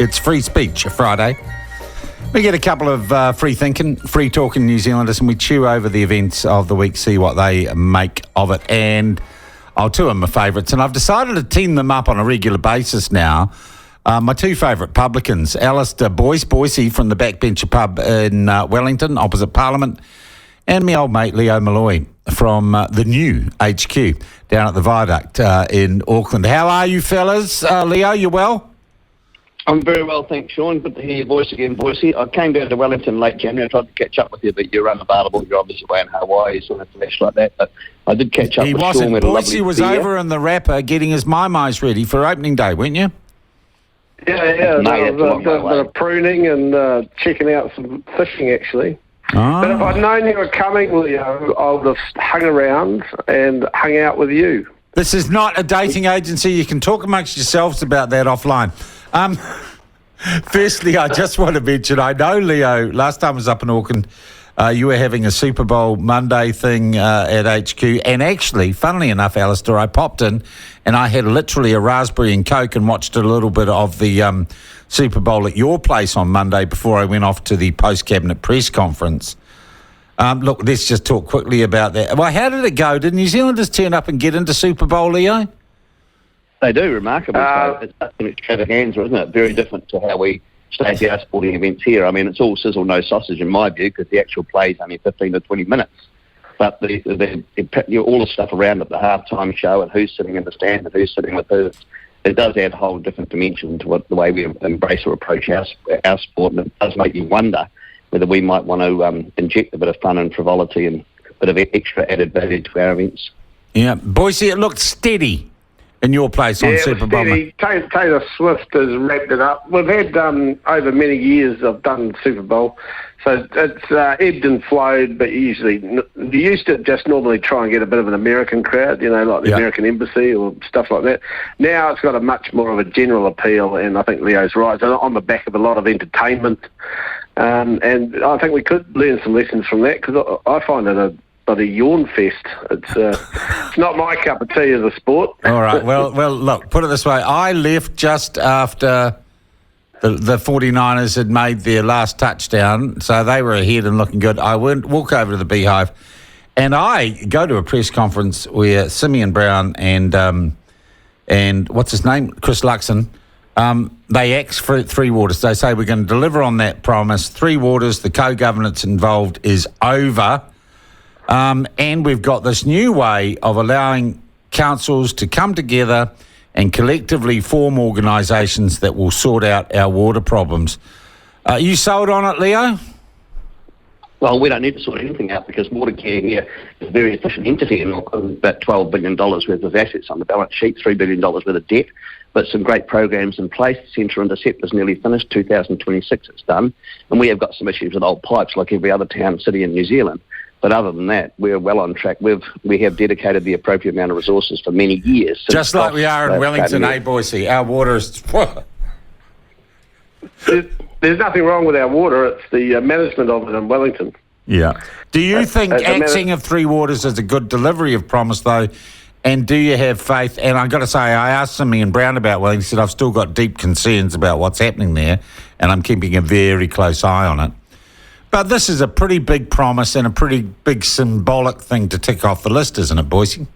It's Free Speech Friday. We get a couple of free talking New Zealanders, and we chew over the events of the week, see what they make of it. And I'll two of my favourites, and I've decided to team them up on a regular basis now. My two favourite publicans, Alistair Boyce from the Backbencher pub in Wellington, opposite Parliament, and my old mate Leo Molloy from the new HQ down at the Viaduct in Auckland. How are you fellas? Leo, you well? I'm very well, thanks, Sean. Good to hear your voice again, Boise. I came down to Wellington late January. I tried to catch up with you, but you're unavailable. You're obviously away in Hawaii, so it's less like that. But I did catch up with Sean. He wasn't. Boise was over in the wrapper getting his mai-mais ready for opening day, weren't you? Yeah. There was a bit of pruning and checking out some fishing, actually. Oh. But if I'd known you were coming, Leo, I would have hung around and hung out with you. This is not a dating agency. You can talk amongst yourselves about that offline. Firstly, I just want to mention, I know, Leo, last time I was up in Auckland, you were having a Super Bowl Monday thing at HQ. And actually, funnily enough, Alistair, I popped in and I had literally a raspberry and Coke and watched a little bit of the Super Bowl at your place on Monday before I went off to the post-cabinet press conference. Look, let's just talk quickly about that. Well, how did it go? Did New Zealanders turn up and get into Super Bowl, Leo? They do, remarkably so. It's an extravaganza, isn't it? Very different to how we stage our sporting events here. I mean, it's all sizzle, no sausage in my view, because the actual play's only 15 to 20 minutes. But all the stuff around it, the halftime show and who's sitting in the stand and who's sitting with who, it does add a whole different dimension to the way we embrace or approach our sport, and it does make you wonder whether we might want to inject a bit of fun and frivolity and a bit of extra added value to our events. Yeah, Boise, it looked steady in your place on Super Bowl. Taylor Swift has wrapped it up. We've had, over many years, I've done Super Bowl, so it's ebbed and flowed, but you used to just normally try and get a bit of an American crowd, like the American Embassy or stuff like that. Now it's got a much more of a general appeal, and I think Leo's right. It's on the back of a lot of entertainment, and I think we could learn some lessons from that, because I find it a bloody yawn fest. It's not my cup of tea as a sport. All right. Well, look, put it this way. I left just after the 49ers had made their last touchdown, so they were ahead and looking good. I walk over to the Beehive, and I go to a press conference where Simeon Brown and what's his name? Chris Luxon, they axe for Three Waters. They say we're going to deliver on that promise. Three Waters, the co-governance involved is over. And we've got this new way of allowing councils to come together and collectively form organisations that will sort out our water problems. You sold on it, Leo? Well, we don't need to sort anything out, because Watercare here is a very efficient entity, and about $12 billion worth of assets on the balance sheet, $3 billion worth of debt, but some great programs in place. Central Intercept is nearly finished, 2026 it's done, and we have got some issues with old pipes like every other town and city in New Zealand. But other than that, we're well on track. We have dedicated the appropriate amount of resources for many years. Just like we are in Wellington, Boise? Our water is... There's nothing wrong with our water. It's the management of it in Wellington. Yeah. Do you think axing of Three Waters is a good delivery of promise, though? And do you have faith? And I've got to say, I asked Simeon Brown about Wellington. He said, I've still got deep concerns about what's happening there, and I'm keeping a very close eye on it. But this is a pretty big promise and a pretty big symbolic thing to tick off the list, isn't it, Boise?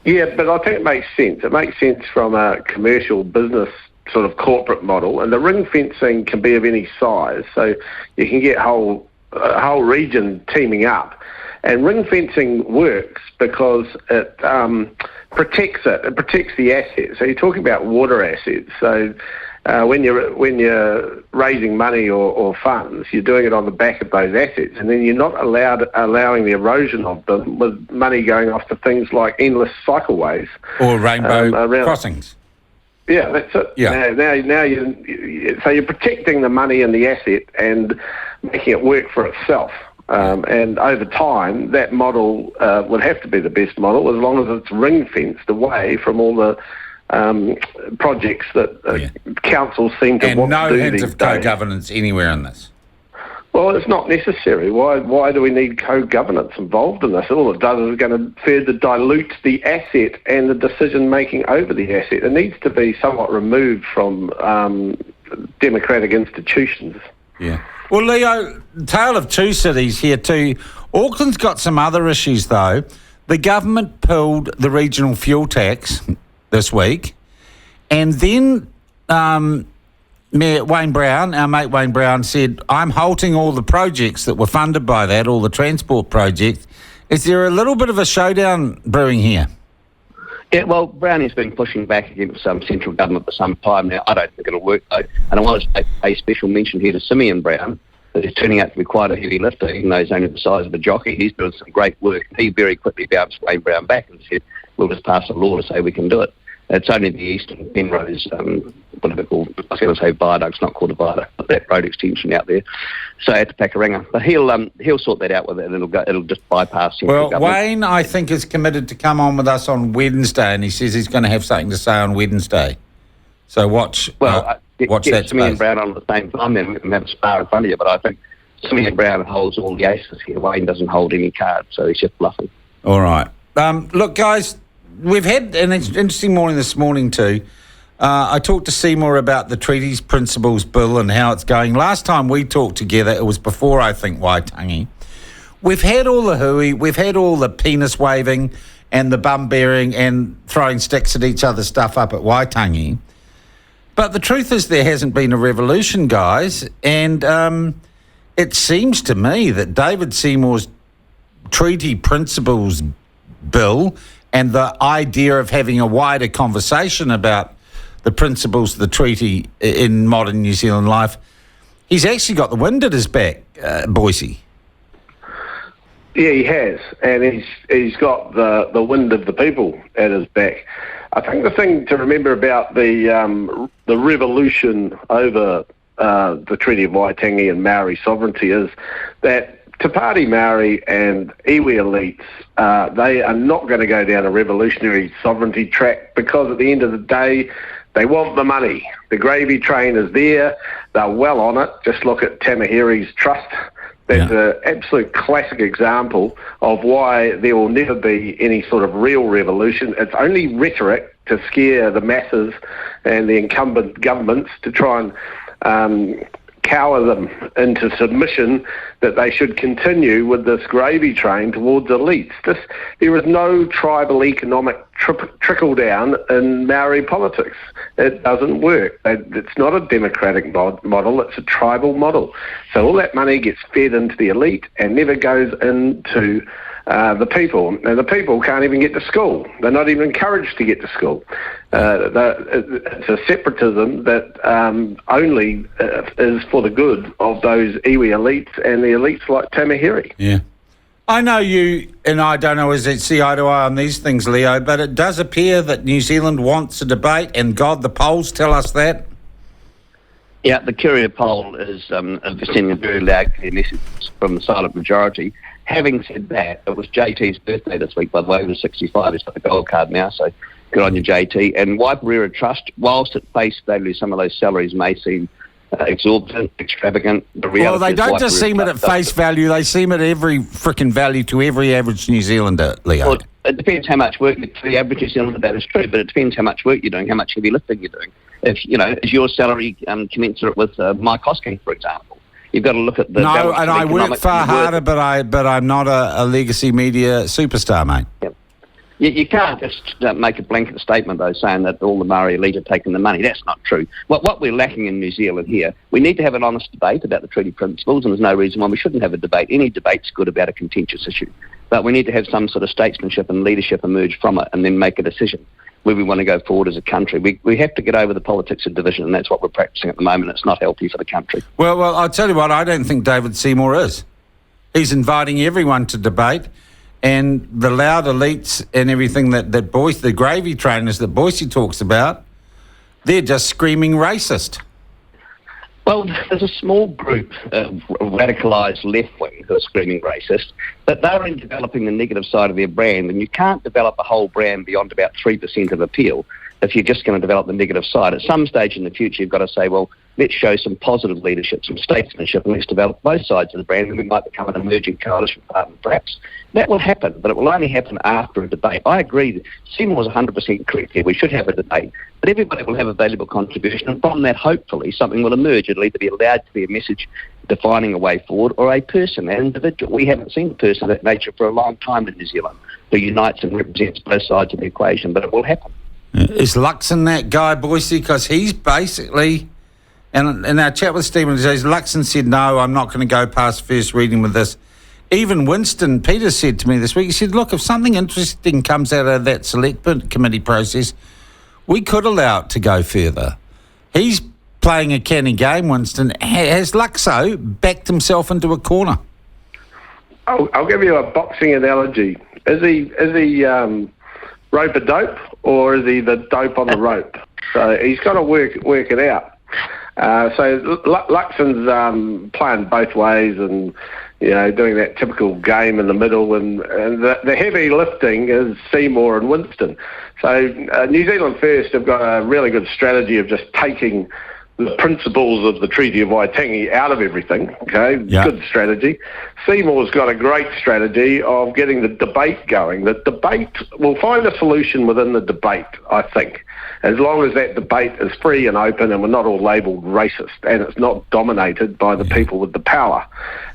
Yeah, but I think it makes sense. It makes sense from a commercial business sort of corporate model, and the ring fencing can be of any size, so you can get a whole region teaming up. And ring fencing works because it protects it. It protects the assets. So you're talking about water assets. So when you're raising money or funds, you're doing it on the back of those assets, and then you're not allowing the erosion of them with money going off to things like endless cycleways or rainbow crossings. Yeah, that's it. Yeah. So you're protecting the money and the asset and making it work for itself. And over time, that model would have to be the best model, as long as it's ring-fenced away from all the projects that councils seem to want to do these days. And no hint of co-governance anywhere in this? Well, it's not necessary. Why do we need co-governance involved in this? All it does is going to further dilute the asset and the decision-making over the asset. It needs to be somewhat removed from democratic institutions. Yeah. Well, Leo, tale of two cities here too. Auckland's got some other issues, though. The government pulled the regional fuel tax this week, and then Mayor Wayne Brown, our mate Wayne Brown, said, I'm halting all the projects that were funded by that, all the transport projects. Is there a little bit of a showdown brewing here? Yeah, well, Brownie's been pushing back against central government for some time now. I don't think it'll work, though. And I want to pay special mention here to Simeon Brown, that is turning out to be quite a heavy lifter, even though he's only the size of a jockey. He's doing some great work. He very quickly bounced Wayne Brown back and said, we'll just pass a law to say we can do it. It's only the Eastern Penrose, whatever called, I was going to say viaduct's not called a viaduct, but that road extension out there. So at the Pakuranga. But he'll sort that out with it, and it'll just bypass central government. Wayne, I think, is committed to come on with us on Wednesday, and he says he's going to have something to say on Wednesday. So watch that Simeon space. Brown on at the same time, then we can have a spar in front of you. But I think Simeon Brown holds all the aces here. Wayne doesn't hold any cards, so he's just bluffing. All right. Look, guys, we've had an interesting morning this morning too. I talked to Seymour about the Treaties Principles Bill and how it's going. Last time we talked together, it was before, I think, Waitangi. We've had all the hooey, we've had all the penis waving and the bum bearing and throwing sticks at each other's stuff up at Waitangi. But the truth is there hasn't been a revolution, guys. And it seems to me that David Seymour's Treaty Principles Bill and the idea of having a wider conversation about the principles of the treaty in modern New Zealand life, he's actually got the wind at his back, Boyce. Yeah, he has, and he's got the wind of the people at his back. I think the thing to remember about the revolution over the Treaty of Waitangi and Maori sovereignty is that Te Pāti Māori and iwi elites, they are not going to go down a revolutionary sovereignty track because at the end of the day, they want the money. The gravy train is there. They're well on it. Just look at Tamahiri's trust. That's an absolute classic example of why there will never be any sort of real revolution. It's only rhetoric to scare the masses and the incumbent governments to try and cower them into submission that they should continue with this gravy train towards elites. There is no tribal economic trickle-down in Maori politics. It doesn't work. It's not a democratic model, it's a tribal model. So all that money gets fed into the elite and never goes into the people. And the people can't even get to school. They're not even encouraged to get to school. It's a separatism that only is for the good of those iwi elites and the elites like Tamahiri. Yeah. I know you and I don't always see eye to eye on these things, Leo, but it does appear that New Zealand wants a debate, and God, the polls tell us that. Yeah, the Curia poll is sending a very loud clear message from the silent majority. Having said that, it was JT's birthday this week, by the way. He was 65. He's got the gold card now, so good on you, JT. And Waipurera Trust, whilst at face value some of those salaries may seem exorbitant, extravagant, the reality they don't is just seem it at face value, they seem at every frickin' value to every average New Zealander, Leo. Well, it depends how much work for the average New Zealander, that is true, but it depends how much work you're doing, how much heavy lifting you're doing. If, is your salary commensurate with Mike Hosking, for example? You've got to look at the... No, and I work far harder, but I'm not a legacy media superstar, mate. Yep. You can't just make a blanket statement, though, saying that all the Maori elite are taking the money. That's not true. What we're lacking in New Zealand here, we need to have an honest debate about the treaty principles, and there's no reason why we shouldn't have a debate. Any debate's good about a contentious issue. But we need to have some sort of statesmanship and leadership emerge from it and then make a decision where we want to go forward as a country. We have to get over the politics of division, and that's what we're practising at the moment. It's not healthy for the country. Well, I'll tell you what, I don't think David Seymour is. He's inviting everyone to debate, and the loud elites and everything that Boyce, the gravy trainers that Boyce talks about, they're just screaming racist. Well, there's a small group of radicalised left-wing who are screaming racist, but they're in developing the negative side of their brand, and you can't develop a whole brand beyond about 3% of appeal if you're just going to develop the negative side. At some stage in the future, you've got to say, well, let's show some positive leadership, some statesmanship, and let's develop both sides of the brand, and we might become an emerging coalition partner, perhaps. That will happen, but it will only happen after a debate. I agree that Seymour's 100% correct here. We should have a debate, but everybody will have a valuable contribution, and from that, hopefully, something will emerge. It'll either be allowed to be a message defining a way forward, or a person, an individual. We haven't seen a person of that nature for a long time in New Zealand who unites and represents both sides of the equation, but it will happen. Is Luxon that guy, Boyce? Because he's basically, and in our chat with Stephen, Luxon said, no, I'm not going to go past first reading with this. Even Winston Peters said to me this week, he said, look, if something interesting comes out of that select committee process, we could allow it to go further. He's playing a canny game, Winston. Has Luxo backed himself into a corner? I'll give you a boxing analogy. Is he rope a dope, or is he the dope on the rope? So he's got to work it out. So Luxon's playing both ways, and doing that typical game in the middle, and the heavy lifting is Seymour and Winston. So New Zealand First have got a really good strategy of just taking the principles of the Treaty of Waitangi out of everything, okay? Yeah. Good strategy. Seymour's got a great strategy of getting the debate going. The debate, we'll find a solution within the debate, I think, as long as that debate is free and open and we're not all labelled racist and it's not dominated by the people with the power.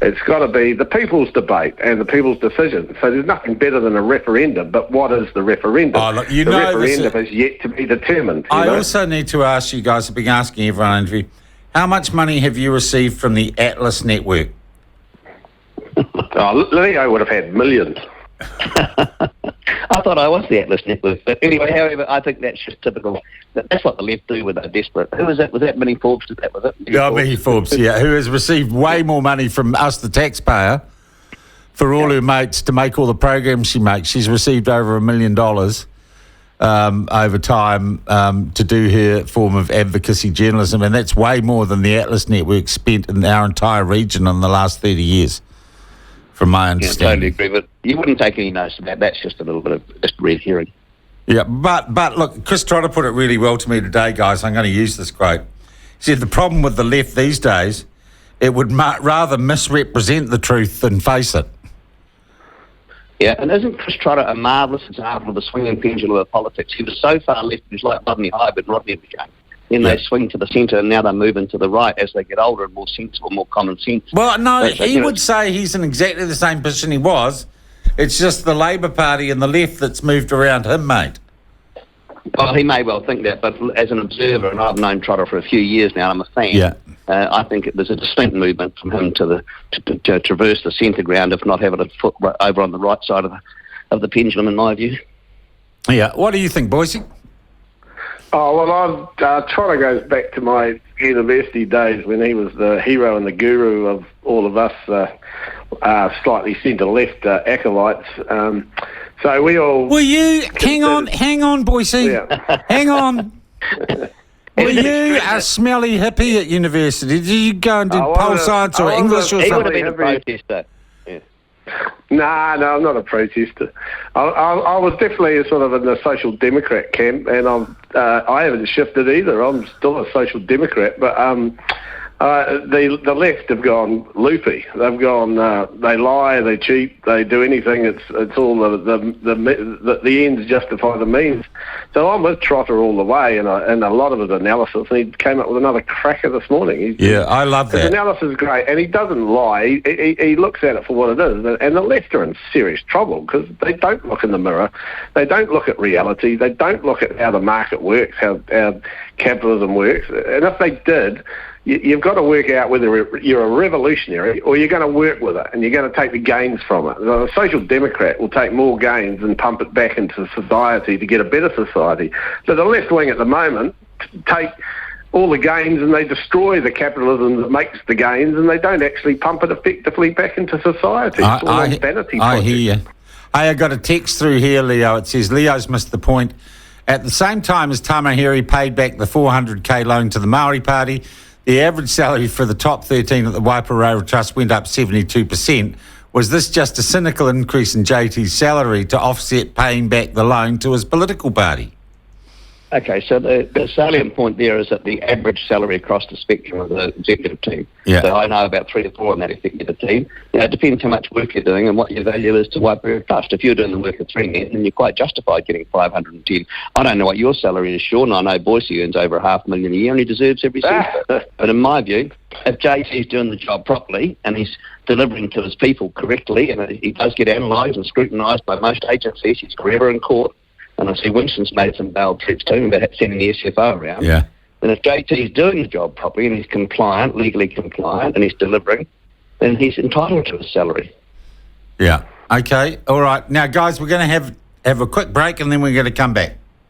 It's got to be the people's debate and the people's decision. So there's nothing better than a referendum, but what is the referendum? Oh, look, the referendum is yet to be determined. I also need to ask you guys, I've been asking everyone in interview, how much money have you received from the Atlas Network? Leo would have had millions. I thought I was the Atlas Network. But anyway, however, I think that's just typical. That's what the left do when they're desperate. Who was that? Was that Minnie Forbes? Was it? Minnie Forbes, yeah, who has received way more money from us, the taxpayer, for all her mates to make all the programs she makes. She's received over $1 million over time to do her form of advocacy journalism, and that's way more than the Atlas Network spent in our entire region in the last 30 years. From my understanding. I totally agree, but you wouldn't take any notice of that. That's just a little bit of just red herring. Yeah, but look, Chris Trotter put it really well to me today, guys. I'm going to use this quote. He said, the problem with the left these days, it would rather misrepresent the truth than face it. Yeah, and isn't Chris Trotter a marvellous example of the swinging pendulum of politics? He was so far left, he was like Rodney Hyde and Rodney was young. Then they swing to the centre, and now they're moving to the right as they get older and more sensible, more common sense. Well, no, he would say he's in exactly the same position he was. It's just the Labour Party and the left that's moved around him, mate. Well, he may well think that, but as an observer, and I've known Trotter for a few years now, I'm a fan, I think there's a distinct movement from him to traverse the centre ground, if not having a foot over on the right side of the pendulum, in my view. Yeah. What do you think, Boyce? Oh, well, Trotter goes back to my university days when he was the hero and the guru of all of us slightly centre-left acolytes. So we all... Were you... Hang on, Boyce. Yeah. Hang on. Were you a smelly hippie at university? Did you go and do pole science or English or something? He would have been a protester. No, I'm not a protester. I was definitely sort of in the Social Democrat camp, and I haven't shifted either. I'm still a Social Democrat, but the left have gone loopy. They've gone. They lie. They cheat. They do anything. It's all the ends justify the means. So I'm with Trotter all the way, and a lot of his analysis. And he came up with another cracker this morning. I love that. His analysis is great, and he doesn't lie. He looks at it for what it is. And the left are in serious trouble because they don't look in the mirror. They don't look at reality. They don't look at how the market works, how capitalism works. And if they did, you've got to work out whether you're a revolutionary or you're going to work with it and you're going to take the gains from it. The Social Democrat will take more gains and pump it back into society to get a better society. So the left wing at the moment take all the gains and they destroy the capitalism that makes the gains, and they don't actually pump it effectively back into society. It's all a vanity project. I hear you. I got a text through here, Leo. It says, Leo's missed the point. At the same time as Tamahiri paid back the 400k loan to the Maori Party, the average salary for the top 13 at the Waiparaira Trust went up 72%. Was this just a cynical increase in JT's salary to offset paying back the loan to his political party? Okay, so the salient point there is that the average salary across the spectrum of the executive team. Yeah. So I know about 3 to 4 in that executive team. It depends how much work you're doing and what your value is to what period of trust. If you're doing the work of 3 men, then you're quite justified getting 510. I don't know what your salary is, Sean. I know Boyce earns over $500,000 a year and he deserves every cent. But in my view, if JT's doing the job properly and he's delivering to his people correctly and he does get analysed and scrutinised by most agencies, he's forever in court. And I see Winston's made some bail threats to him about sending the SFO around. Yeah. And if JT's doing the job properly and he's compliant, legally compliant, and he's delivering, then he's entitled to his salary. Yeah. Okay. All right. Now, guys, we're going to have a quick break and then we're going to come back.